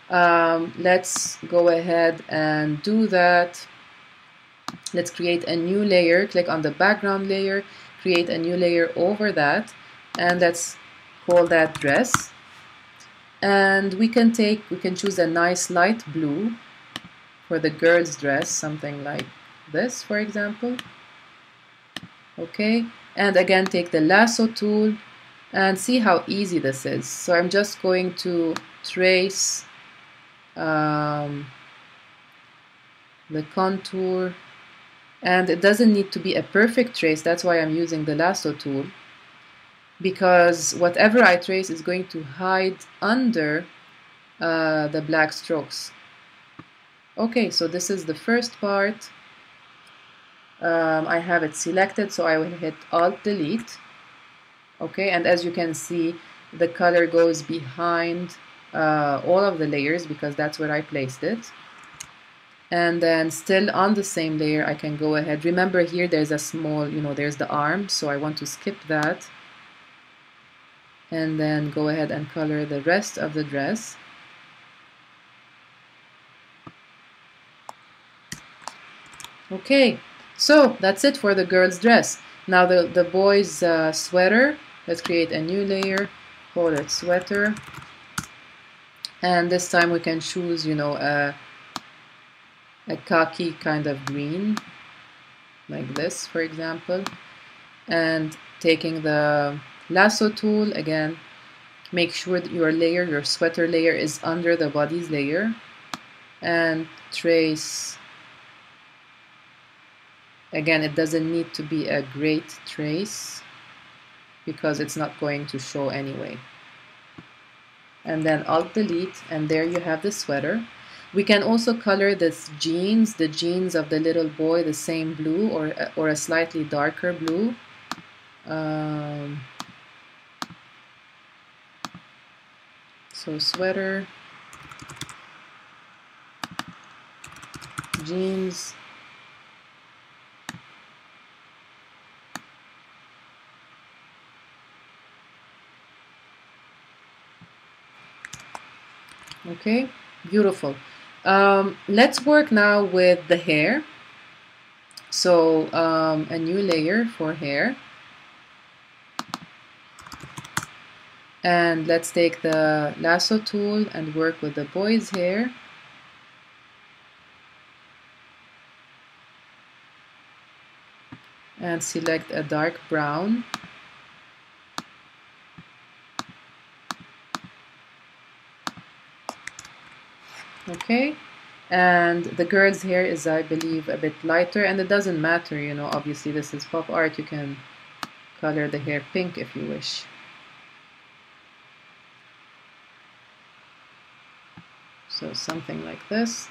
Let's go ahead and do that. Let's create a new layer. Click on the background layer, create a new layer over that, and let's call that dress. And we can choose a nice light blue for the girl's dress, something like this, for example. Okay, and again take the lasso tool and see how easy this is. So I'm just going to trace the contour, and it doesn't need to be a perfect trace. That's why I'm using the lasso tool, because whatever I trace is going to hide under the black strokes. Okay, so this is the first part. I have it selected, so I will hit Alt Delete. Okay, and as you can see, the color goes behind all of the layers because that's where I placed it. And then still on the same layer, I can go ahead. Remember here, there's a small, there's the arm, so I want to skip that. And then go ahead and color the rest of the dress. Okay, so that's it for the girl's dress. Now the boy's sweater, let's create a new layer, call it sweater. And this time we can choose, a khaki kind of green, like this, for example. And taking the lasso tool, again, make sure that your sweater layer is under the body's layer. And trace. Again, it doesn't need to be a great trace because it's not going to show anyway. And then Alt Delete, and there you have the sweater. We can also color this jeans, the jeans of the little boy, the same blue or a slightly darker blue. So sweater, jeans, okay, beautiful. Let's work now with the hair. So a new layer for hair. And let's take the lasso tool and work with the boy's hair. And select a dark brown. Okay, and the girl's hair is, I believe, a bit lighter, and it doesn't matter, obviously this is pop art. You can color the hair pink if you wish. So something like this.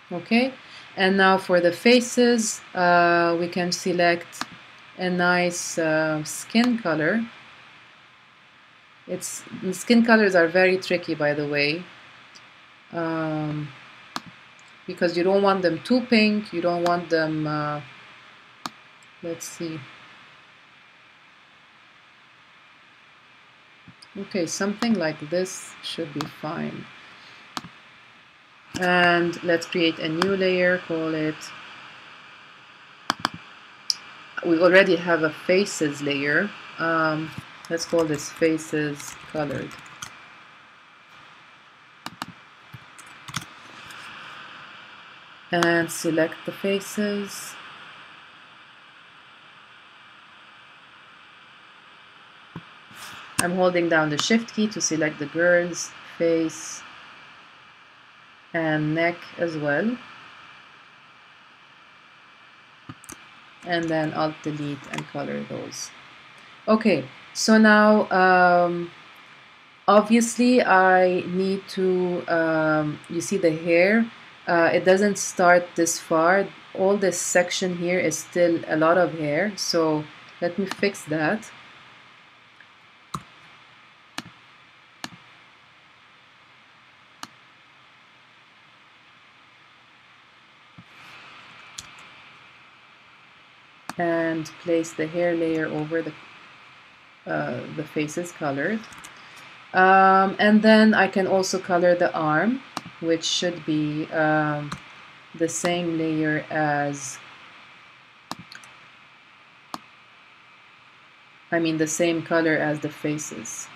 Okay, and now for the faces, we can select a nice skin color. The skin colors are very tricky, by the way, because you don't want them too pink, you don't want them, let's see. Okay, something like this should be fine. And let's create a new layer, call it, we already have a faces layer. Let's call this faces colored. And select the faces. I'm holding down the shift key to select the girl's face and neck as well. And then Alt Delete and color those. Okay, so now obviously I need to, you see the hair, it doesn't start this far. All this section here is still a lot of hair, so let me fix that. and place the hair layer over the faces colored. And then I can also color the arm, which should be the same layer as, the same color as the faces.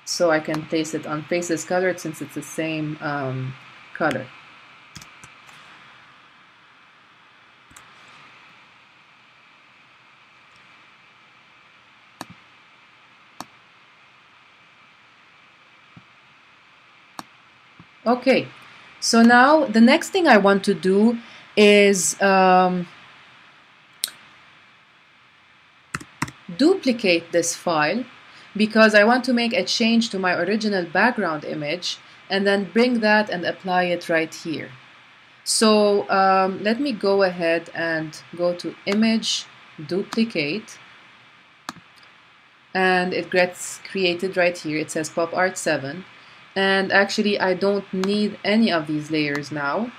So I can place it on faces colored since it's the same color. Okay, so now the next thing I want to do is duplicate this file, because I want to make a change to my original background image and then bring that and apply it right here. So let me go ahead and go to Image, Duplicate, and it gets created right here. It says Pop Art 7, and actually I don't need any of these layers now.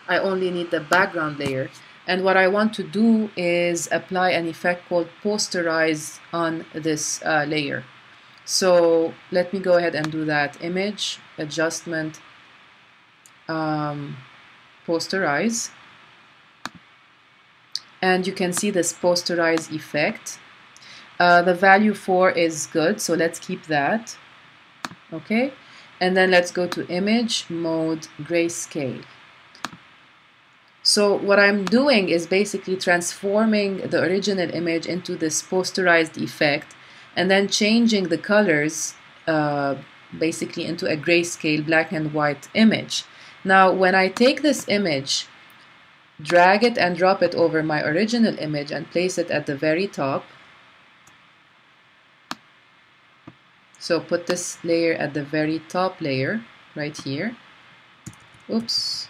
I only need the background layer. And what I want to do is apply an effect called Posterize on this layer. So let me go ahead and do that. Image, Adjustment, Posterize. And you can see this Posterize effect. The value 4 is good, so let's keep that. Okay, and then let's go to Image, Mode, Grayscale. So what I'm doing is basically transforming the original image into this posterized effect and then changing the colors basically into a grayscale black and white image. Now when I take this image, drag it and drop it over my original image and place it at the very top. So put this layer at the very top layer right here. Oops.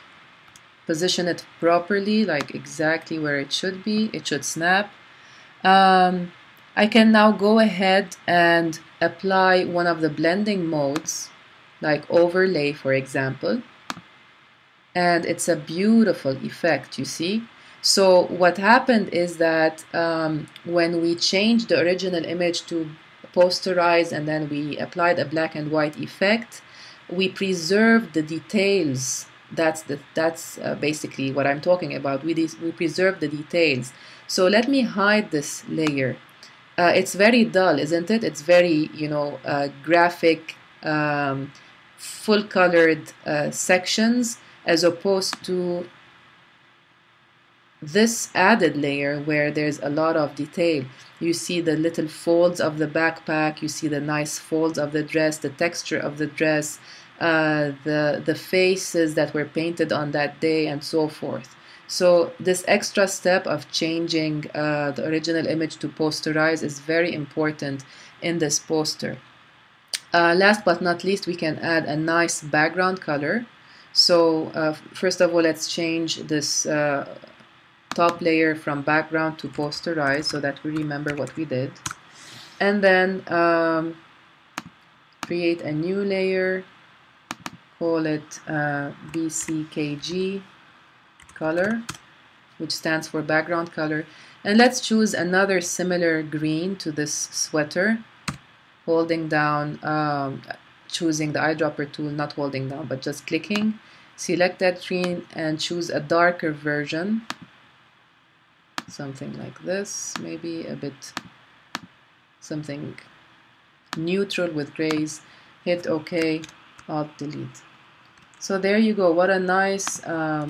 Position it properly, like exactly where it should be. It should snap. I can now go ahead and apply one of the blending modes, like overlay, for example. And it's a beautiful effect, you see. So what happened is that when we changed the original image to posterize and then we applied a black and white effect, we preserved the details. That's basically what I'm talking about. We preserve the details. So let me hide this layer. It's very dull, isn't it? It's very, graphic, full-colored sections, as opposed to this added layer where there's a lot of detail. You see the little folds of the backpack, you see the nice folds of the dress, the texture of the dress, the faces that were painted on that day, and so forth. So this extra step of changing the original image to posterize is very important in this poster. Last but not least, we can add a nice background color. So first of all, let's change this top layer from background to posterize so that we remember what we did. And then create a new layer, call it BCKG color, which stands for background color. And let's choose another similar green to this sweater, holding down, choosing the eyedropper tool, not holding down, but just clicking. Select that green and choose a darker version. Something like this, maybe a bit something neutral with grays. Hit OK, Alt Delete. So there you go. What a nice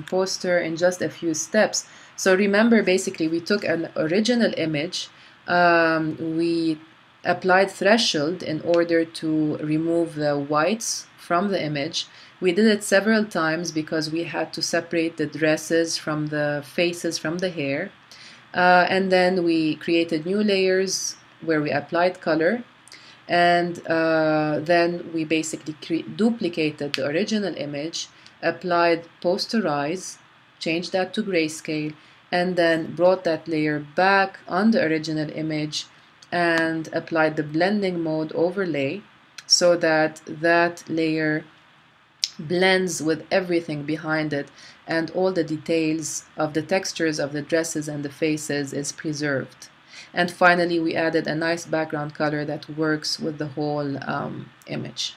poster in just a few steps. So remember, basically we took an original image, we applied threshold in order to remove the whites from the image. We did it several times because we had to separate the dresses from the faces from the hair. And then we created new layers where we applied color, and then we basically duplicated the original image, applied posterize, changed that to grayscale, and then brought that layer back on the original image and applied the blending mode overlay so that that layer blends with everything behind it, and all the details of the textures of the dresses and the faces is preserved. And finally, we added a nice background color that works with the whole image.